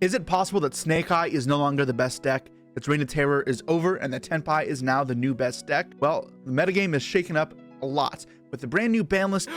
Is it possible that Snake Eye is no longer the best deck? Its reign of terror is over and that Tenpai is now the new best deck? Well, the metagame is shaken up a lot with the brand new ban list.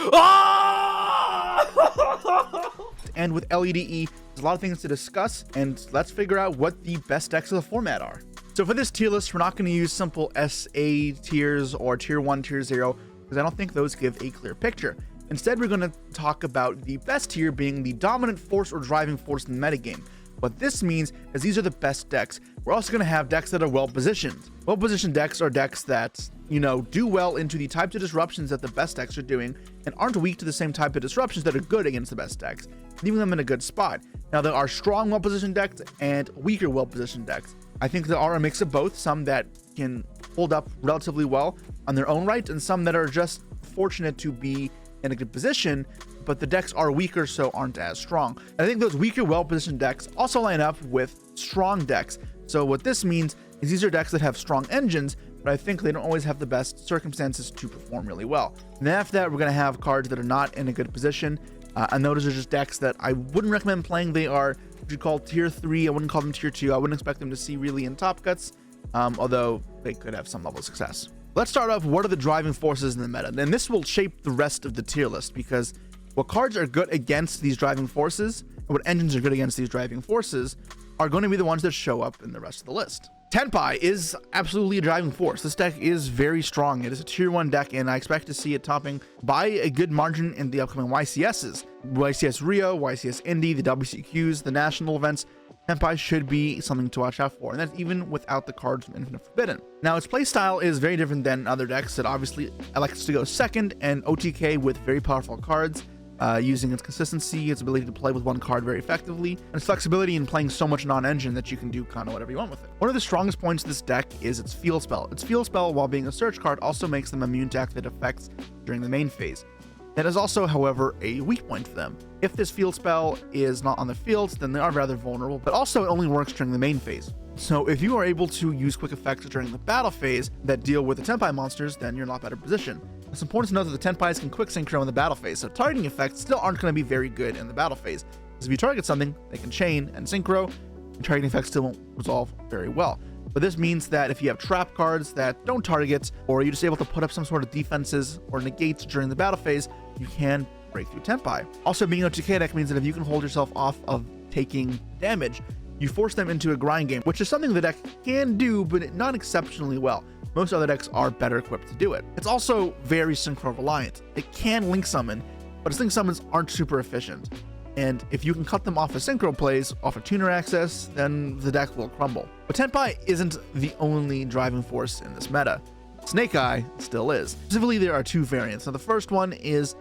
And with LEDE, there's a lot of things to discuss, and let's figure out what the best decks of the format are. So for this tier list, we're not going to use simple SA tiers or tier 1, tier 0, because I don't think those give a clear picture. Instead, we're going to talk about the best tier being the dominant force or driving force in the metagame. What this means is these are the best decks. We're also going to have decks that are well positioned. Well positioned decks are decks that, do well into the types of disruptions that the best decks are doing and aren't weak to the same type of disruptions that are good against the best decks, leaving them in a good spot. Now, there are strong well positioned decks and weaker well positioned decks. I think there are a mix of both, some that can hold up relatively well on their own right and some that are just fortunate to be in a good position, but the decks are weaker, so aren't as strong. And I think those weaker, well-positioned decks also line up with strong decks. So what this means is these are decks that have strong engines, but I think they don't always have the best circumstances to perform really well. And then after that, we're going to have cards that are not in a good position. And those are just decks that I wouldn't recommend playing. They are what you call tier 3. I wouldn't call them tier 2. I wouldn't expect them to see really in top cuts, although they could have some level of success. Let's start off, what are the driving forces in the meta? And this will shape the rest of the tier list, because what cards are good against these driving forces, and what engines are good against these driving forces, are going to be the ones that show up in the rest of the list. Tenpai is absolutely a driving force. This deck is very strong. It is a tier 1 deck, and I expect to see it topping by a good margin in the upcoming YCSs. YCS Rio, YCS Indy, the WCQs, the national events. Tenpai should be something to watch out for, and that's even without the cards from Infinite Forbidden. Now, its playstyle is very different than other decks that obviously elects to go second and OTK with very powerful cards, using its consistency, its ability to play with one card very effectively, and its flexibility in playing so much non-engine that you can do kind of whatever you want with it. One of the strongest points of this deck is its field spell. Its field spell, while being a search card, also makes them immune to activate effects during the main phase. That is also, however, a weak point for them. If this field spell is not on the field, then they are rather vulnerable, but also it only works during the main phase. So if you are able to use quick effects during the battle phase that deal with the Tenpai monsters, then you're in a lot better position. It's important to note that the Tenpais can quick synchro in the battle phase, so targeting effects still aren't going to be very good in the battle phase. Because if you target something, they can chain and synchro, and targeting effects still won't resolve very well. But this means that if you have trap cards that don't target, or you're just able to put up some sort of defenses or negates during the battle phase, you can break through Tenpai. Also, being a OTK deck means that if you can hold yourself off of taking damage, you force them into a grind game, which is something the deck can do, but not exceptionally well. Most other decks are better equipped to do it. It's also very synchro reliant. It can link summon, but its link summons aren't super efficient. And if you can cut them off of synchro plays, off of tuner access, then the deck will crumble. But Tenpai isn't the only driving force in this meta. Snake Eye still is. Specifically, there are two variants. Now, the first one is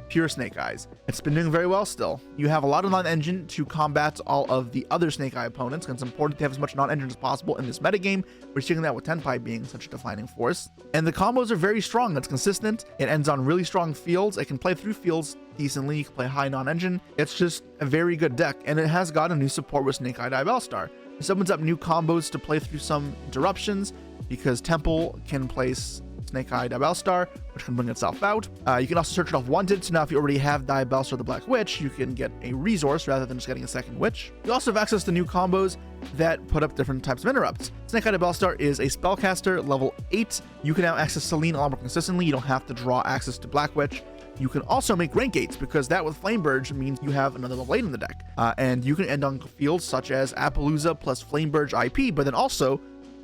pure Snake Eyes. It's been doing very well still. You have a lot of non-engine to combat all of the other Snake Eye opponents, and it's important to have as much non-engine as possible in this metagame. We're seeing that with Tenpai being such a defining force. And the combos are very strong. It's consistent. It ends on really strong fields. It can play through fields decently. You can play high non-engine. It's just a very good deck, and it has gotten new support with Snake Eye Diabellstar. This opens up new combos to play through some interruptions, because Temple can place Snake Eye Diabellstar, which can bring itself out. You can also search it off wanted, so now if you already have Diabellstar the Black Witch, you can get a resource rather than just getting a second witch. You also have access to new combos that put up different types of interrupts. Snake Eye Diabellstar is a spellcaster, level 8. You can now access Selene a lot more consistently. You don't have to draw access to Black Witch. You can also make rank gates, because that with Flameburge means you have another level 8 in the deck. And you can end on fields such as Appaloosa plus Flameburge IP, but then also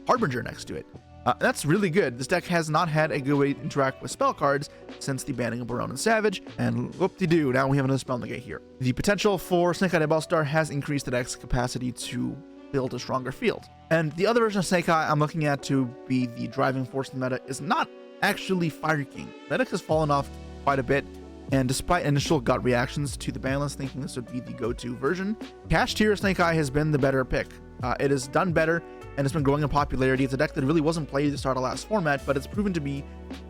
Harbinger next to it. That's really good. This deck has not had a good way to interact with spell cards since the banning of Baron and Savage, and whoop-de-doo, now we have another spell negate here. The potential for Snake Eye Diabellstar has increased the deck's capacity to build a stronger field. And the other version of Snake Eye I'm looking at to be the driving force in the meta is not actually Fire King. That deck has fallen off quite a bit, and despite initial gut reactions to the ban list thinking this would be the go-to version, Cash Tier Snake Eye has been the better pick. It has done better, and it's been growing in popularity. It's a deck that really wasn't played at the start of last format, but it's proven to be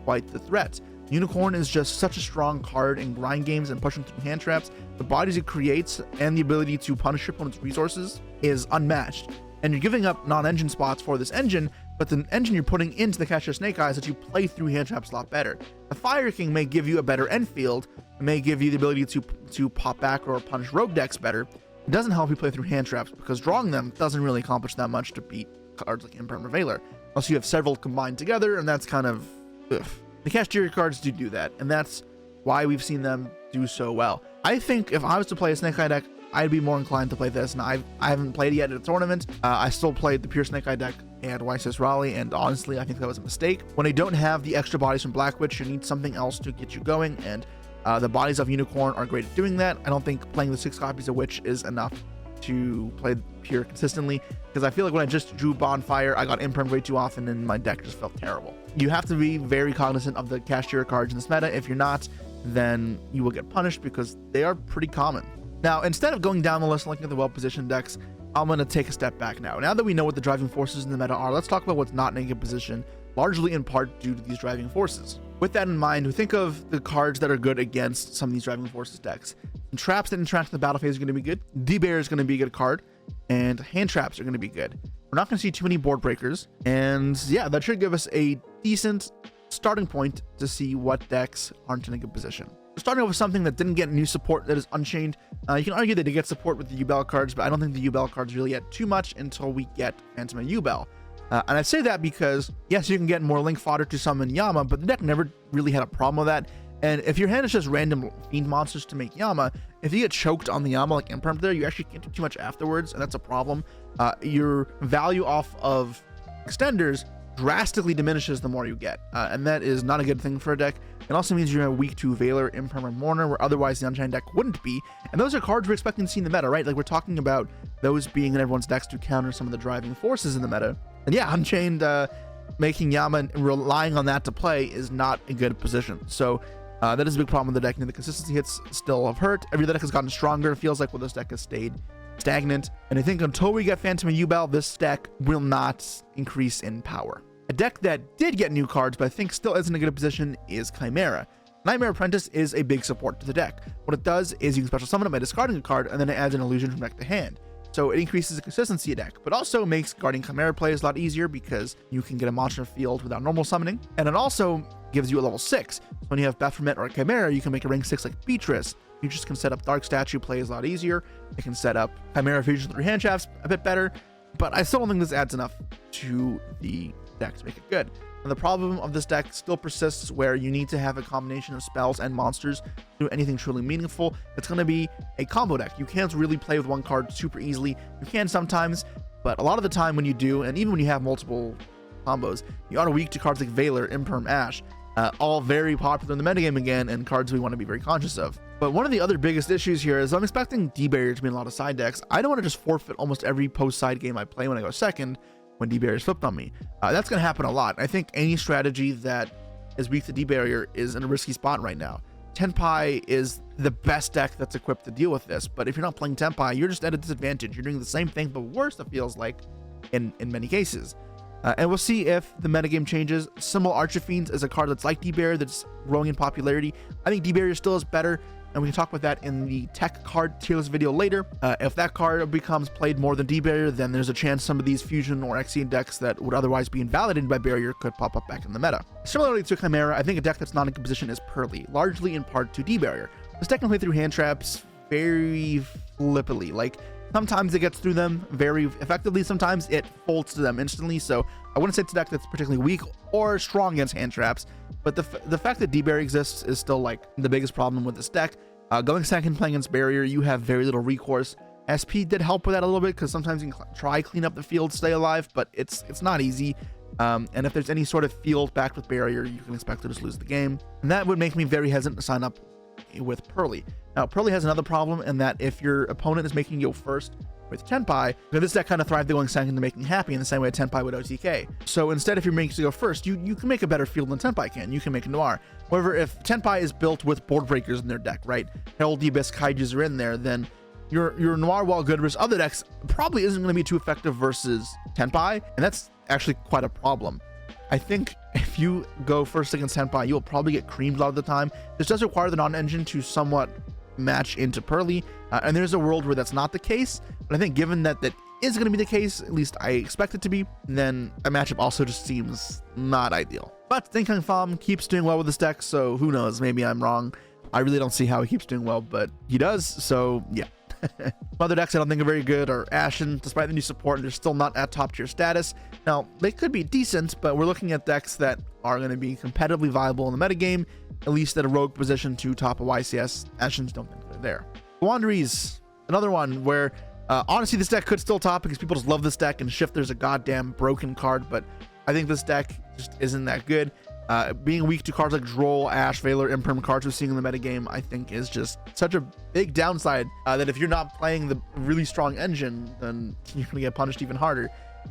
quite the threat. Unicorn is just such a strong card in grind games and pushing through hand traps. The bodies it creates and the ability to punish your opponent's resources is unmatched. And you're giving up non-engine spots for this engine, but the engine you're putting into the Catcher Snake Eyes that you play through hand traps a lot better. The Fire King may give you a better end field, may give you the ability to pop back or punish rogue decks better, It doesn't help you play through hand traps because drawing them doesn't really accomplish that much to beat cards like Imperm or Valor. Also, you have several combined together, and that's kind of ugh. The Cashier cards do that, and that's why we've seen them do so well. I think if I was to play a Snake Eye deck, I'd be more inclined to play this, and I haven't played it yet at a tournament. I still played the pure Snake Eye deck at Voiceless Raleigh, and honestly, I think that was a mistake. When I don't have the extra bodies from Black Witch, you need something else to get you going, and the bodies of Unicorn are great at doing that. I don't think playing the 6 copies of Witch is enough to play pure consistently, because I feel like when I just drew Bonfire, I got Imperm way too often, and my deck just felt terrible. You have to be very cognizant of the Cashier cards in this meta. If you're not, then you will get punished because they are pretty common. Now, instead of going down the list and looking at the well-positioned decks, I'm going to take a step back now. Now that we know what the driving forces in the meta are, let's talk about what's not in a good position, largely in part due to these driving forces. With that in mind, we think of the cards that are good against some of these driving forces decks. And traps that interact with the battle phase are going to be good. D-Bear is going to be a good card, and hand traps are going to be good. We're not going to see too many board breakers, and yeah, that should give us a decent starting point to see what decks aren't in a good position. We're starting off with something that didn't get new support, that is Unchained. You can argue that they get support with the Yubel cards, but I don't think the Yubel cards really get too much until we get Phantom and Yubel. And I say that because, yes, you can get more link fodder to summon Yama, but the deck never really had a problem with that. And if your hand is just random fiend monsters to make Yama, if you get choked on the Yama like Imperm there, you actually can't do too much afterwards, and that's a problem. Your value off of extenders drastically diminishes the more you get, and that is not a good thing for a deck. It also means you're weak to Valor, Imperm, or Mourner, where otherwise the Unchained deck wouldn't be, and those are cards we're expecting to see in the meta, right? Like, we're talking about those being in everyone's decks to counter some of the driving forces in the meta. And yeah, Unchained making Yama and relying on that to play is not a good position. So that is a big problem with the deck, and the consistency hits still have hurt. Every deck has gotten stronger. It feels like this deck has stayed stagnant, and I think until we get Phantom and Yubel, this deck will not increase in power. A deck that did get new cards, but I think still isn't in a good position, is Chimera. Nightmare Apprentice is a big support to the deck. What it does is you can special summon it by discarding a card, and then it adds an illusion from deck to hand. So it increases the consistency of deck, but also makes guarding Chimera plays a lot easier because you can get a monster field without normal summoning. And it also gives you a level 6. So when you have Baphomet or a Chimera, you can make a rank 6 like Beatrice. You just can set up Dark Statue plays a lot easier. You can set up Chimera Fusion through hand traps a bit better, but I still don't think this adds enough to the deck to make it good. And the problem of this deck still persists, where you need to have a combination of spells and monsters to do anything truly meaningful. It's going to be a combo deck. You can't really play with one card super easily. You can sometimes, but a lot of the time when you do, and even when you have multiple combos, you are weak to cards like Valor, Imperm, Ash, all very popular in the metagame again, and cards we want to be very conscious of. But one of the other biggest issues here is I'm expecting D-Barrier to be in a lot of side decks. I don't want to just forfeit almost every post-side game I play when I go second when D-Barrier is flipped on me. That's going to happen a lot. I think any strategy that is weak to D-Barrier is in a risky spot right now. Tenpai is the best deck that's equipped to deal with this, but if you're not playing Tenpai, you're just at a disadvantage. You're doing the same thing, but worse, it feels like, in many cases. And we'll see if the metagame changes. Symbol Archifiends is a card that's like D-Barrier, that's growing in popularity. I think D-Barrier still is better, and we can talk about that in the tech card tier list video later. If that card becomes played more than D-Barrier, then there's a chance some of these Fusion or Xyz decks that would otherwise be invalidated by Barrier could pop up back in the meta. Similarly to Chimera, I think a deck that's not in good position is Pearly, largely in part to D-Barrier. This deck can play through hand traps very flippily. Like, sometimes it gets through them very effectively, sometimes it folds to them instantly, so I wouldn't say it's a deck that's particularly weak or strong against hand traps, but the fact that D-Barrier exists is still like the biggest problem with this deck. Going second playing against Barrier, you have very little recourse. SP did help with that a little bit, because sometimes you can try clean up the field, stay alive, but it's not easy. And if there's any sort of field backed with Barrier, you can expect to just lose the game. And that would make me very hesitant to sign up with Pearly. Now, Pearly has another problem in that if your opponent is making you first with Tenpai, this deck kind of thrived going second to making happy in the same way Tenpai would OTK. So instead, if you're making to go first, you can make a better field than Tenpai can. You can make a Noir. However, if Tenpai is built with board breakers in their deck, right? Herald Abyss Kaijus are in there, then your Noir, while good versus other decks, probably isn't going to be too effective versus Tenpai, and that's actually quite a problem. I think if you go first against Tenpai, you'll probably get creamed a lot of the time. This does require the non-engine to somewhat match into Pearly, and there's a world where that's not the case, but I think given that that is going to be the case, at least I expect it to be, then a matchup also just seems not ideal. But Thinking Fom keeps doing well with this deck, so who knows, maybe I'm wrong. I really don't see how he keeps doing well, but he does, so yeah. Some other decks I don't think are very good are Ashen. Despite the new support, they're still not at top tier status. Now, they could be decent, but we're looking at decks that are going to be competitively viable in the metagame, at least at a rogue position to top a YCS. Ashens don't think they're there. Wanderies, another one where honestly this deck could still top because people just love this deck, and Shifter's a goddamn broken card, but I think this deck just isn't that good. Being weak to cards like Droll, Ash, Valor, Imperm cards we're seeing in the metagame, I think is just such a big downside that if you're not playing the really strong engine, then you're going to get punished even harder.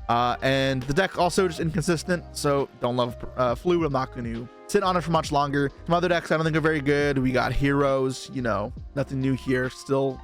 And the deck also just inconsistent, so don't love Flu. I'm not going to sit on it for much longer. Some other decks I don't think are very good. We got Heroes, you know, nothing new here, still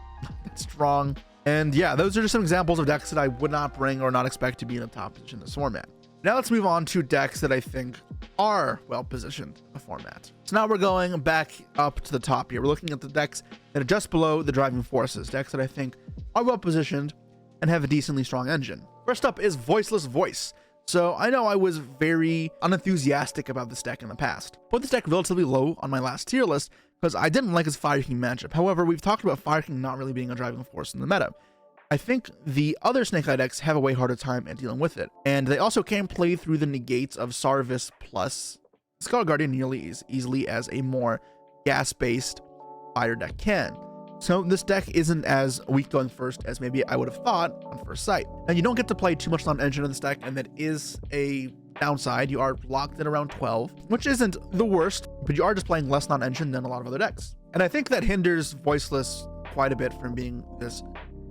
strong. And yeah, those are just some examples of decks that I would not bring or not expect to be in the top position in this format. Now let's move on to decks that I think are well positioned in the format. So now we're going back up to the top here. We're looking at the decks that are just below the driving forces, decks that I think are well positioned and have a decently strong engine. First up is Voiceless Voice. So I know I was very unenthusiastic about this deck in the past. Put this deck relatively low on my last tier list because I didn't like its Fire King matchup. However, we've talked about Fire King not really being a driving force in the meta. I think the other Snake Eye decks have a way harder time at dealing with it. And they also can't play through the negates of Sarvis plus Skull Guardian nearly as easily as a more gas-based fire deck can. So this deck isn't as weak going first as maybe I would have thought on first sight. Now you don't get to play too much non-engine in this deck, and that is a downside. You are locked at around 12, which isn't the worst, but you are just playing less non-engine than a lot of other decks. And I think that hinders Voiceless quite a bit from being this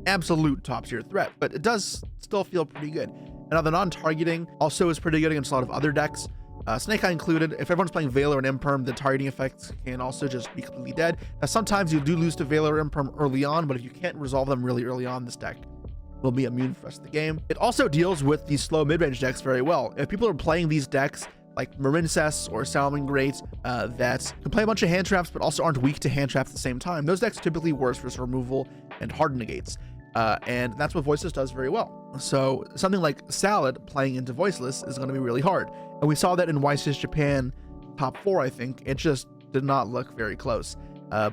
absolute top tier threat, but it does still feel pretty good. And now the non-targeting also is pretty good against a lot of other decks, Snake Eye included. If everyone's playing Valor and Imperm, the targeting effects can also just be completely dead. Now sometimes you do lose to Valor or Imperm early on, but if you can't resolve them really early on, this deck will be immune for the rest of the game. It also deals with these slow mid-range decks very well. If people are playing these decks like Marincess or Salamangreat that can play a bunch of hand traps but also aren't weak to hand traps at the same time, those decks are typically worse for removal and hard negates. And that's what Voiceless does very well. So something like Salad playing into Voiceless is going to be really hard. And we saw that in YCS Japan top 4, I think. It just did not look very close.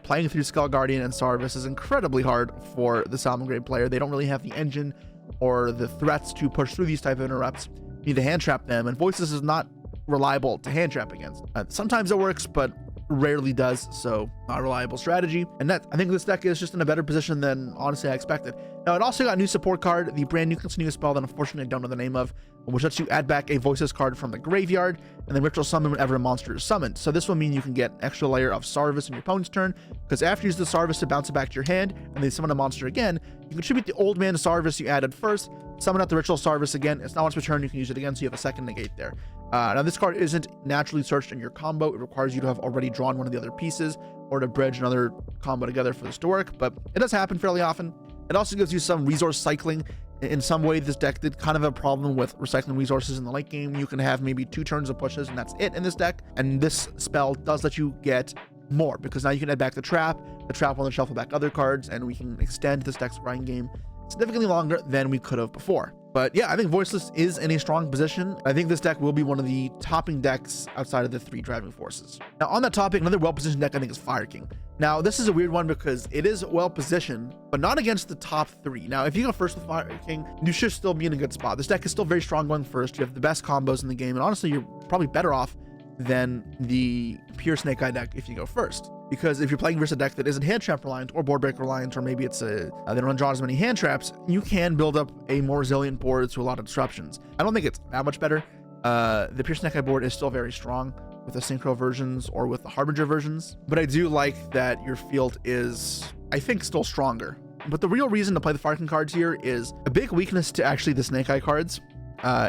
Playing through Skull Guardian and Sarvis is incredibly hard for the Salamangreat player. They don't really have the engine or the threats to push through these type of interrupts. You need to hand trap them, and Voiceless is not reliable to hand trap against. Sometimes it works, but rarely does, so not a reliable strategy. And that, I think this deck is just in a better position than honestly I expected. Now it also got a new support card, the brand new continuous spell that unfortunately I don't know the name of, which lets you add back a Voiceless card from the graveyard and then ritual summon whenever a monster is summoned. So this will mean you can get an extra layer of Sarvis in your opponent's turn, because after you use the Sarvis to bounce it back to your hand and then summon a monster again, you contribute the old man Sarvis you added first, summon out the ritual Sarvis again. It's not once per turn, you can use it again, so you have a second negate there. Now this card isn't naturally searched in your combo. It requires you to have already drawn one of the other pieces or to bridge another combo together for this to work, but it does happen fairly often. It also gives you some resource cycling. In some way, this deck did kind of a problem with recycling resources in the late game. You can have maybe 2 turns of pushes and that's it in this deck. And this spell does let you get more, because now you can add back the trap will then shuffle back other cards, and we can extend this deck's grind game significantly longer than we could have before. But yeah, I think Voiceless is in a strong position. I think this deck will be one of the topping decks outside of the 3 driving forces. Now on that topic, another well-positioned deck I think is Fire King. Now this is a weird one because it is well-positioned, but not against the top 3. Now if you go first with Fire King, you should still be in a good spot. This deck is still very strong going first. You have the best combos in the game, and honestly, you're probably better off than the pure Snake Eye deck if you go first. Because if you're playing versus a deck that isn't hand trap reliant or board break reliant, or maybe it's they don't draw as many hand traps, you can build up a more resilient board to a lot of disruptions. I don't think it's that much better. The pure Snake Eye board is still very strong with the Synchro versions or with the Harbinger versions, but I do like that your field is, I think, still stronger. But the real reason to play the Fire King cards here is a big weakness to actually the Snake Eye cards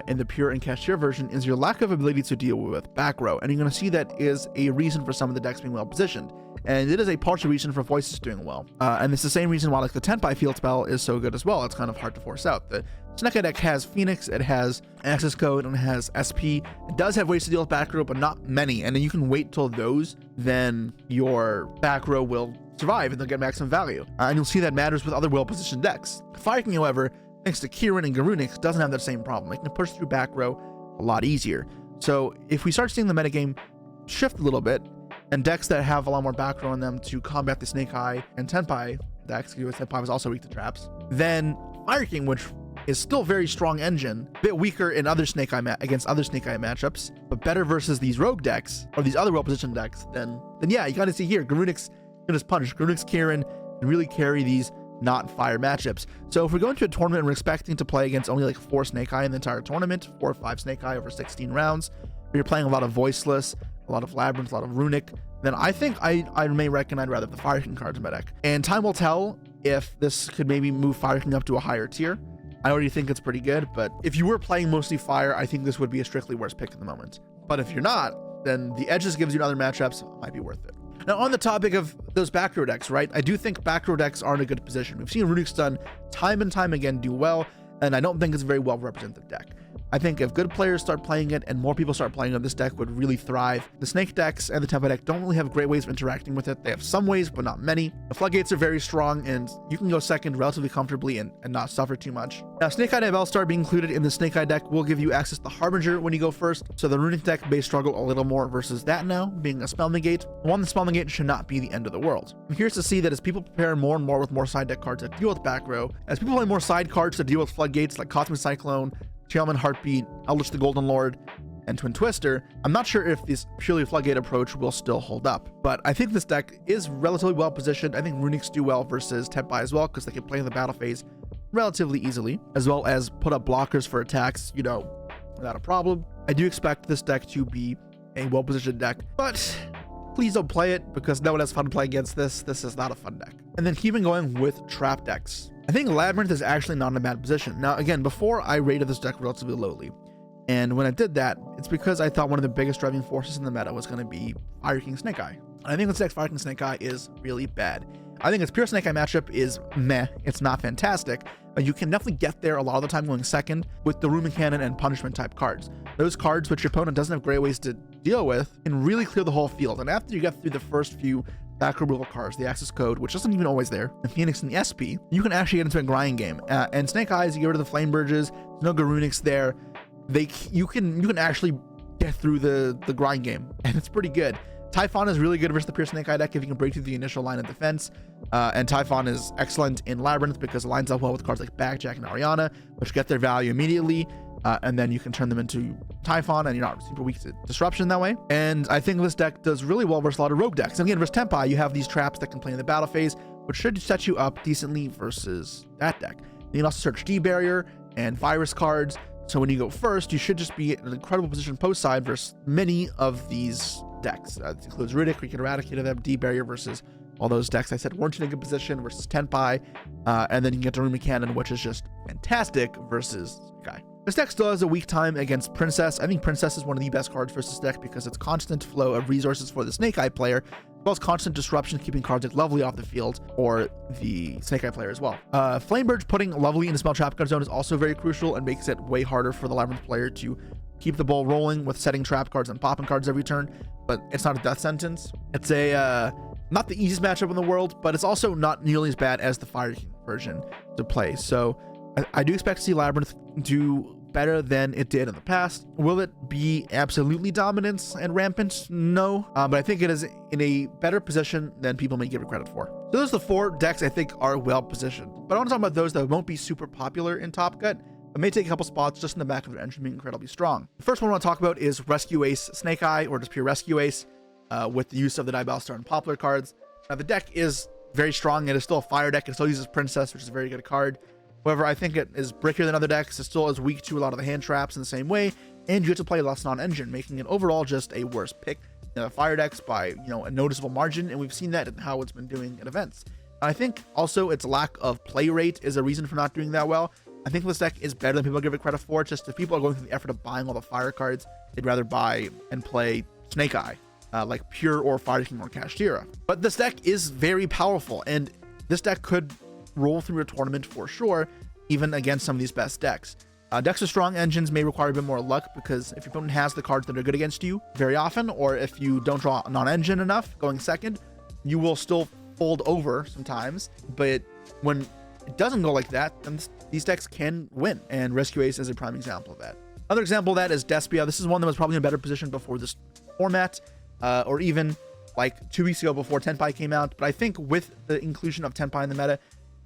in the pure and cashier version is your lack of ability to deal with Backro, and you're going to see that is a reason for some of the decks being well positioned. And it is a partial reason for Voices doing well. And it's the same reason why like the Tenpai field spell is so good as well. It's kind of hard to force out. The Snake Eye deck has Phoenix, it has access code, and it has SP. It does have ways to deal with back row, but not many. And then you can wait till those, then your back row will survive and they'll get maximum value. And you'll see that matters with other well-positioned decks. Fire King, however, thanks to Kirin and Garunix, doesn't have that same problem. It can push through back row a lot easier. So if we start seeing the metagame shift a little bit, and decks that have a lot more back row in them to combat the Snake Eye and Tenpai decks, because Tenpai was also weak to traps. Then Fire King, which is still very strong engine, a bit weaker in other Snake Eye against other Snake Eye matchups, but better versus these rogue decks or these other well-positioned decks. Then yeah, you gotta see here, Garunix can just punch. Garunix Kieran can really carry these not fire matchups. So if we're going to a tournament and we're expecting to play against only like 4 Snake Eye in the entire tournament, 4 or 5 Snake Eye over 16 rounds, but you're playing a lot of Voiceless, a lot of Labyrinth, a lot of Runic, then I think I may reckon I'd rather have the Fire King cards in my deck. And time will tell if this could maybe move Fire King up to a higher tier. I already think it's pretty good, but if you were playing mostly fire, I think this would be a strictly worst pick at the moment. But if you're not, then the edges gives you in other matchups might be worth it. Now, on the topic of those Backro decks, right? I do think Backro decks are in a good position. We've seen Runic Stun time and time again do well, and I don't think it's a very well represented deck. I think if good players start playing it and more people start playing it, this deck would really thrive. The Snake decks and the Tenpai deck don't really have great ways of interacting with it. They have some ways, but not many. The Floodgates are very strong, and you can go second relatively comfortably and not suffer too much. Now, Snake Eye Diabellstar being included in the Snake Eye deck will give you access to Harbinger when you go first, so the Runic deck may struggle a little more versus that now, being a Spell Negate. One, the Spell Negate should not be the end of the world. I'm curious to see that as people prepare more and more with more side deck cards that deal with Backro, as people play more side cards to deal with Floodgates like Cosmic Cyclone, Chaelman Heartbeat, Eldritch the Golden Lord, and Twin Twister, I'm not sure if this purely Floodgate approach will still hold up, but I think this deck is relatively well positioned. I think Runics do well versus Tenpai as well, because they can play in the battle phase relatively easily, as well as put up blockers for attacks, you know, without a problem. I do expect this deck to be a well-positioned deck, but please don't play it, because no one has fun playing against this. This is not a fun deck. And then keeping going with trap decks, I think Labyrinth is actually not in a bad position. Now, again, before I rated this deck relatively lowly, and when I did that, it's because I thought one of the biggest driving forces in the meta was going to be Fire King Snake Eye. I think this deck's Fire King Snake Eye is really bad. I think its pure Snake Eye matchup is meh. It's not fantastic, but you can definitely get there a lot of the time going second with the Rumen Cannon and Punishment type cards. Those cards which your opponent doesn't have great ways to deal with can really clear the whole field. And after you get through the first few back removal cards, the Access Code, which isn't even always there, the Phoenix and the SP, you can actually get into a grind game. And Snake Eyes, you get rid of the Flame Burges, there's no Garunix there. You can actually get through the grind game, and it's pretty good. Typhon is really good versus the pure Snake Eye deck if you can break through the initial line of defense. And Typhon is excellent in Labyrinth because it lines up well with cards like Backjack and Ariana, which get their value immediately. And then you can turn them into Typhon, and you're not super weak to disruption that way. And I think this deck does really well versus a lot of rogue decks. And again, versus Tenpai, you have these traps that can play in the battle phase, which should set you up decently versus that deck. You can also search D-Barrier and Virus cards. So when you go first, you should just be in an incredible position post side versus many of these decks. It includes Riddick, where you can eradicate them, D-Barrier versus all those decks I said weren't in a good position versus Tenpai. And then you can get to Rumen Cannon, which is just fantastic versus Guy. This deck still has a weak time against Princess. I think Princess is one of the best cards versus this deck because it's constant flow of resources for the Snake Eye player, as well as constant disruption, keeping cards like Lovely off the field, or the Snake Eye player as well. Flamebird putting Lovely in the spell trap card zone is also very crucial and makes it way harder for the Labyrinth player to keep the ball rolling with setting trap cards and popping cards every turn, but it's not a death sentence. It's a not the easiest matchup in the world, but it's also not nearly as bad as the Fire King version to play. So I do expect to see Labyrinth do better than it did in the past. Will it be absolutely dominant and rampant? No, but I think it is in a better position than people may give it credit for. So those are the 4 decks I think are well positioned, but I want to talk about those that won't be super popular in Top Cut, but may take a couple spots just in the back of their engine being incredibly strong. The first one I want to talk about is Rescue Ace Snake Eye, or just pure Rescue Ace, with the use of the Diabellstar and Poplar cards. Now the deck is very strong. It is still a fire deck. It still uses Princess, which is a very good card. However, I think it is brickier than other decks. It still is weak to a lot of the hand traps in the same way, and you have to play less non-engine, making it overall just a worse pick than the fire decks by, you know, a noticeable margin, and we've seen that in how it's been doing at events. And I think also its lack of play rate is a reason for not doing that well. I think this deck is better than people give it credit for. Just if people are going through the effort of buying all the fire cards, they'd rather buy and play Snake Eye, like Pure or Fire King or Kashtira. But this deck is very powerful, and this deck could roll through a tournament for sure, even against some of these best decks. Decks with strong engines may require a bit more luck, because if your opponent has the cards that are good against you very often, or if you don't draw non-engine enough going second, you will still fold over sometimes. But when it doesn't go like that, then these decks can win, and Rescue Ace is a prime example of that. Another example of that is Despia. This is one that was probably in a better position before this format, or even like 2 weeks ago before Tenpai came out, but I think with the inclusion of Tenpai in the meta,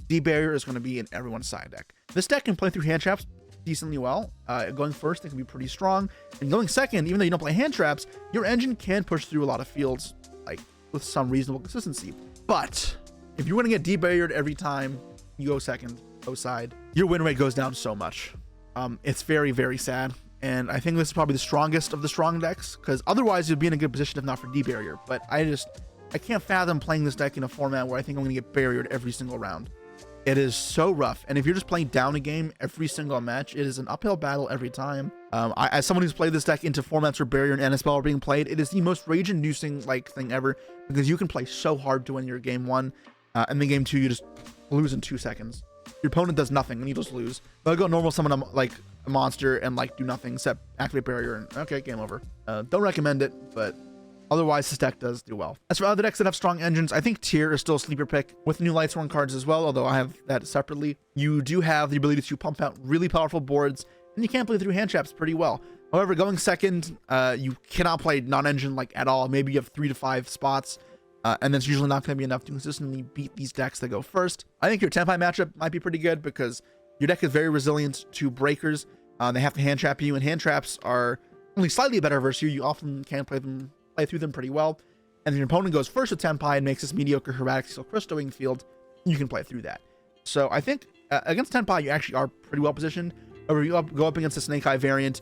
D-Barrier is going to be in everyone's side deck. This deck can play through hand traps decently well. Going first, it can be pretty strong, and going second, even though you don't play hand traps, your engine can push through a lot of fields like with some reasonable consistency. But if you're going to get D-Barriered every time you go second, go side, your win rate goes down so much. It's very, very sad. And I think this is probably the strongest of the strong decks, because otherwise you'd be in a good position if not for D-Barrier. But I can't fathom playing this deck in a format where I think I'm going to get barriered every single round. It is so rough. And if you're just playing down a game every single match, it is an uphill battle every time. As someone who's played this deck into formats where barrier and NSPL are being played, it is the most rage-inducing like thing ever, because you can play so hard to win your game 1, and then game 2 you just lose in 2 seconds. Your opponent does nothing and you just lose. They'll go normal summon like a monster and like do nothing except activate barrier and okay, game over. Don't recommend it, but otherwise this deck does do well. As for other decks that have strong engines, I think Tier is still a sleeper pick with new Lightsworn cards as well, although I have that separately. You do have the ability to pump out really powerful boards, and you can play through hand traps pretty well. However, going second, you cannot play non-engine like at all. Maybe you have 3 to 5 spots, and that's usually not going to be enough to consistently beat these decks that go first. I think your Tenpai matchup might be pretty good because your deck is very resilient to breakers. They have to hand trap you, and hand traps are only slightly better versus you. You often can play through them pretty well. And if your opponent goes first with Tenpai and makes this mediocre Heroic Steel Crystalling field, you can play through that. So I think against Tenpai, you actually are pretty well positioned. Or you go up against the Snake Eye variant,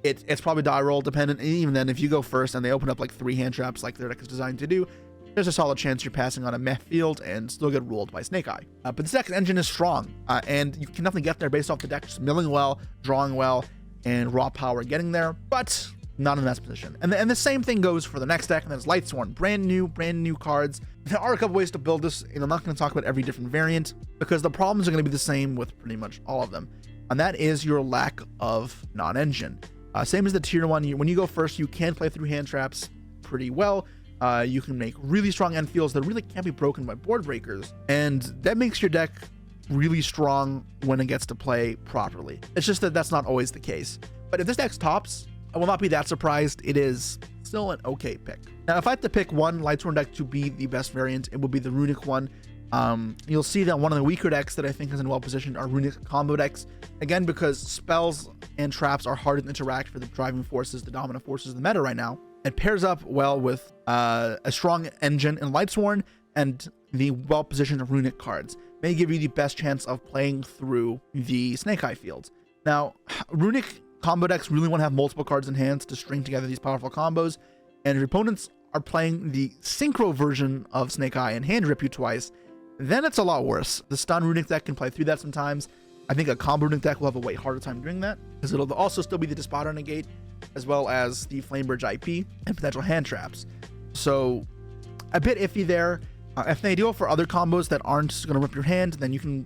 it's probably die roll dependent. And even then, if you go first and they open up like 3 hand traps like their deck is designed to do, there's a solid chance you're passing on a meh field and still get ruled by Snake Eye. But this deck's engine is strong, and you can definitely get there based off the deck, just milling well, drawing well, and raw power getting there, but not in that position. And the same thing goes for the next deck, and that's Lightsworn. Brand new cards. There are a couple ways to build this, and I'm not going to talk about every different variant because the problems are going to be the same with pretty much all of them, and that is your lack of non-engine. Same as the tier 1, when you go first, you can play through hand traps pretty well. You can make really strong end fields that really can't be broken by board breakers, and that makes your deck really strong when it gets to play properly. It's just that that's not always the case. But if this deck's tops, I will not be that surprised. It is still an okay pick. Now, if I had to pick one Lightsworn deck to be the best variant, it would be the Runic one. You'll see that one of the weaker decks that I think is in well positioned are Runic combo decks. Again, because spells and traps are hard to interact for the driving forces, the dominant forces of the meta right now. It pairs up well with a strong engine in Lightsworn, and the well-positioned Runic cards may give you the best chance of playing through the Snake Eye fields. Now, Runic combo decks really want to have multiple cards in hand to string together these powerful combos, and if your opponents are playing the Synchro version of Snake Eye and hand rip you twice, then it's a lot worse. The stun Runic deck can play through that sometimes. I think a combo Runic deck will have a way harder time doing that, because it'll also still be the Despotter Negate, as well as the Flamebridge IP and potential hand traps. So a bit iffy there. If they do it for other combos that aren't going to rip your hand, then you can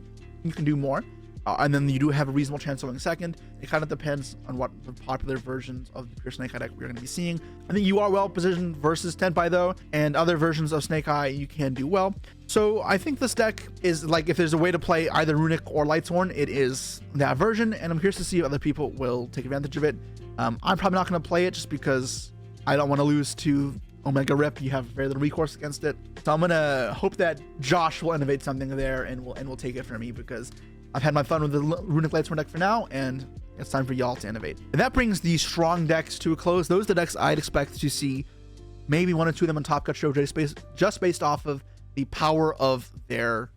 do more. And then you do have a reasonable chance of going second. It kind of depends on what the popular versions of the pure Snake Eye deck we're going to be seeing. I think you are well positioned versus Tenpai though, and other versions of Snake Eye you can do well. So I think this deck is like, if there's a way to play either Runic or Lightsworn, it is that version, and I'm curious to see if other people will take advantage of it. I'm probably not going to play it just because I don't want to lose to Omega Rip. You have very little recourse against it. So I'm going to hope that Josh will innovate something there and will take it from me, because I've had my fun with the Runic Lightsworn deck for now, and it's time for y'all to innovate. And that brings the strong decks to a close. Those are the decks I'd expect to see maybe 1 or 2 of them on Top Cut Show just based off of the power of their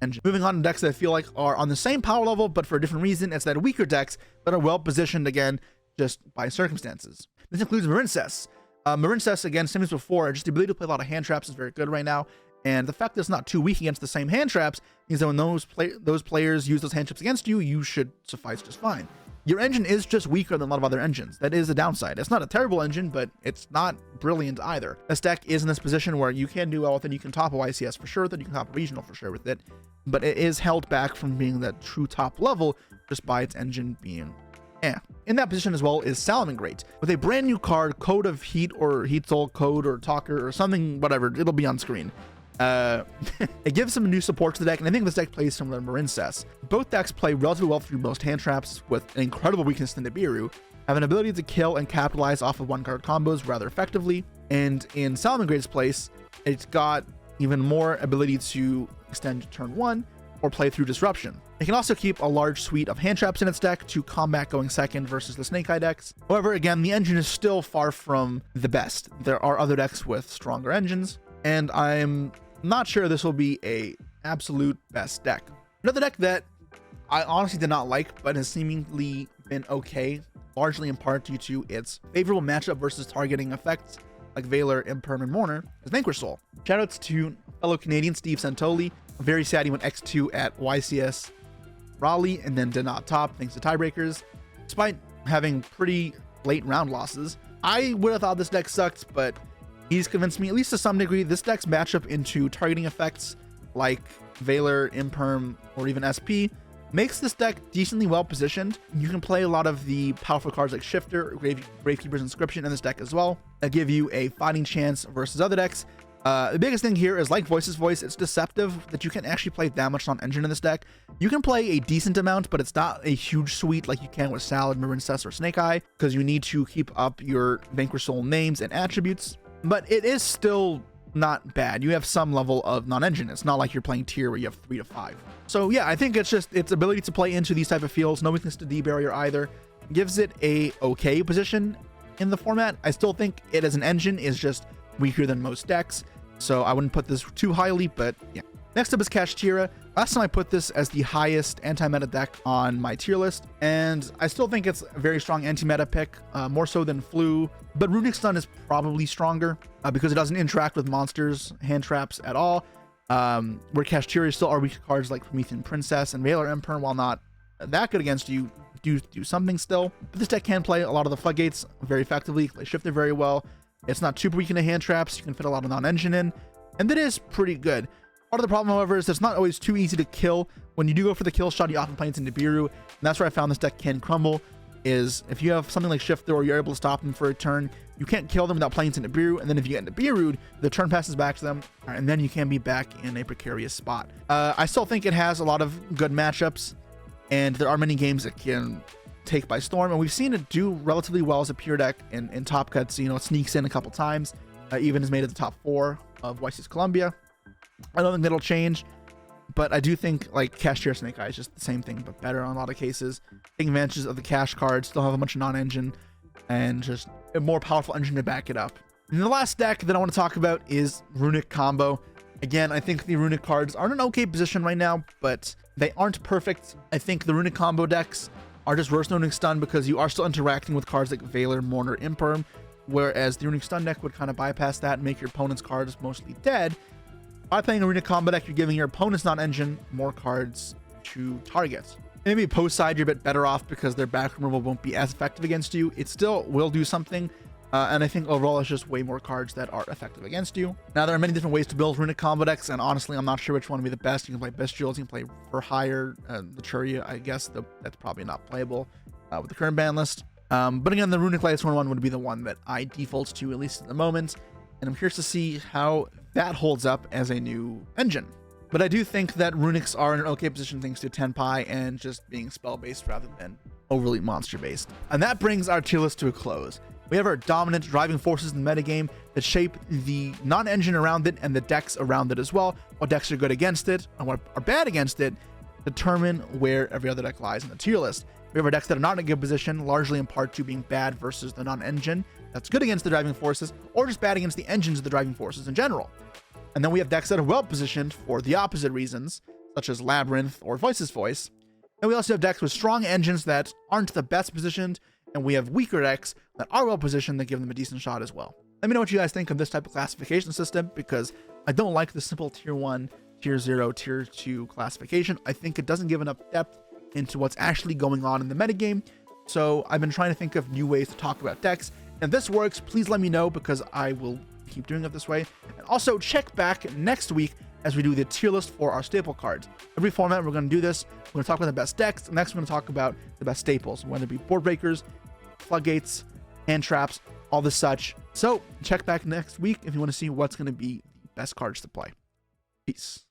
engine. Moving on to decks that I feel like are on the same power level, but for a different reason. It's that weaker decks that are well positioned, again, just by circumstances. This includes Marincess. Marincess, again, same as before, just the ability to play a lot of hand traps is very good right now. And the fact that it's not too weak against the same hand traps means that when those players use those hand traps against you, you should suffice just fine. Your engine is just weaker than a lot of other engines. That is a downside. It's not a terrible engine, but it's not brilliant either. This deck is in this position where you can do well with it. You can top a YCS for sure, then you can top a regional for sure with it. But it is held back from being that true top level just by its engine being In that position as well is Salamangreat, with a brand new card, Code of Heat or Heat Soul Code or Talker or something, whatever, it'll be on screen. It gives some new support to the deck, and I think this deck plays similar to Marincess. Both decks play relatively well through most hand traps, with an incredible weakness in Nibiru, have an ability to kill and capitalize off of 1-card combos rather effectively, And in Salamangrade's place, it's got even more ability to extend turn 1 or play through Disruption. It can also keep a large suite of hand traps in its deck to combat going second versus the Snake Eye decks. However, again, the engine is still far from the best. There are other decks with stronger engines, and I'm not sure this will be a absolute best deck. Another deck that I honestly did not like, but has seemingly been okay, largely in part due to its favorable matchup versus targeting effects like Veiler, Imperm, and Mourner, is Vanquish Soul. Shoutouts to fellow Canadian Steve Santoli. I'm very sad he went X2 at YCS Raleigh and then did not top thanks to tiebreakers, despite having pretty late round losses. I would have thought this deck sucked, but he's convinced me, at least to some degree. This deck's matchup into targeting effects like Veiler, Imperm, or even SP makes this deck decently well positioned. You can play a lot of the powerful cards like Shifter, Gravekeeper's Inscription in this deck as well, that give you a fighting chance versus other decks. The biggest thing here is, like Voice's Voice, it's deceptive that you can't actually play that much non-engine in this deck. You can play a decent amount, but it's not a huge suite like you can with Salad, Marincess, or Snake Eye, because you need to keep up your Vanquish Soul names and attributes. But it is still not bad. You have some level of non-engine. It's not like you're playing tier where you have 3 to 5. So yeah, I think it's just its ability to play into these type of fields, no weakness to D-Barrier either, gives it a okay position in the format. I still think it as an engine is just weaker than most decks, so I wouldn't put this too highly, but yeah. Next up is Kashtira. Last time I put this as the highest anti-meta deck on my tier list, and I still think it's a very strong anti-meta pick, more so than Flu, but Runic Stun is probably stronger because it doesn't interact with monsters, hand traps at all, where Kashtira still are weak cards like Promethean Princess and Veiler Emperor, while not that good against you, do something still. But this deck can play a lot of the floodgates very effectively, play Shifter very well. It's not super weak into hand traps, you can fit a lot of non-engine in, and that is pretty good. Part of the problem, however, is that it's not always too easy to kill. When you do go for the kill shot, you often play into Nibiru, and that's where I found this deck can crumble, is if you have something like Shifter or you're able to stop them for a turn, you can't kill them without playing into Nibiru, and then if you get Nibiru'd, the turn passes back to them, and then you can be back in a precarious spot. I still think it has a lot of good matchups, and there are many games that can take by storm, and we've seen it do relatively well as a pure deck in top cuts. You know, it sneaks in a couple times, even has made it the top 4 of YCS Columbia. I don't think that'll change, but I do think like Kashtira Snake Eye is just the same thing but better on a lot of cases. Taking advantages of the cash cards, still have a bunch of non-engine, and just a more powerful engine to back it up. And the last deck that I want to talk about is Runic Combo. Again, I think the Runic cards are in an okay position right now, but they aren't perfect. I think the Runic Combo decks are just worse than Runic Stun because you are still interacting with cards like Veiler, Mourner, Imperm, whereas the Runic Stun deck would kind of bypass that and make your opponent's cards mostly dead. By playing a Runic Combo deck, you're giving your opponent's non-engine more cards to target. Maybe post side, you're a bit better off because their back removal won't be as effective against you. It still will do something, and I think overall it's just way more cards that are effective against you. Now, there are many different ways to build Runic Combo decks, and honestly, I'm not sure which one would be the best. You can play Bestials, you can play for higher, the Churia, I guess that's probably not playable with the current ban list. But again, the Runic Lightsworn one would be the one that I default to, at least at the moment, and I'm curious to see how that holds up as a new engine. But I do think that Runics are in an okay position thanks to Tenpai and just being spell-based rather than overly monster-based. And that brings our tier list to a close. We have our dominant driving forces in the metagame that shape the non-engine around it and the decks around it as well. What decks are good against it and what are bad against it determine where every other deck lies in the tier list. We have our decks that are not in a good position, largely in part to being bad versus the non-engine that's good against the driving forces, or just bad against the engines of the driving forces in general. And then we have decks that are well positioned for the opposite reasons, such as Labyrinth or Voice's Voice. And we also have decks with strong engines that aren't the best positioned, and we have weaker decks that are well positioned that give them a decent shot as well. Let me know what you guys think of this type of classification system, because I don't like the simple tier 1, tier 0, tier 2 classification. I think it doesn't give enough depth into what's actually going on in the metagame. So I've been trying to think of new ways to talk about decks. And if this works, please let me know, because I will keep doing it this way. And also check back next week as we do the tier list for our staple cards. Every format we're going to do this. We're going to talk about the best decks. Next, we're going to talk about the best staples, whether it be board breakers, floodgates, hand traps, all this such. So check back next week if you want to see what's going to be the best cards to play. Peace.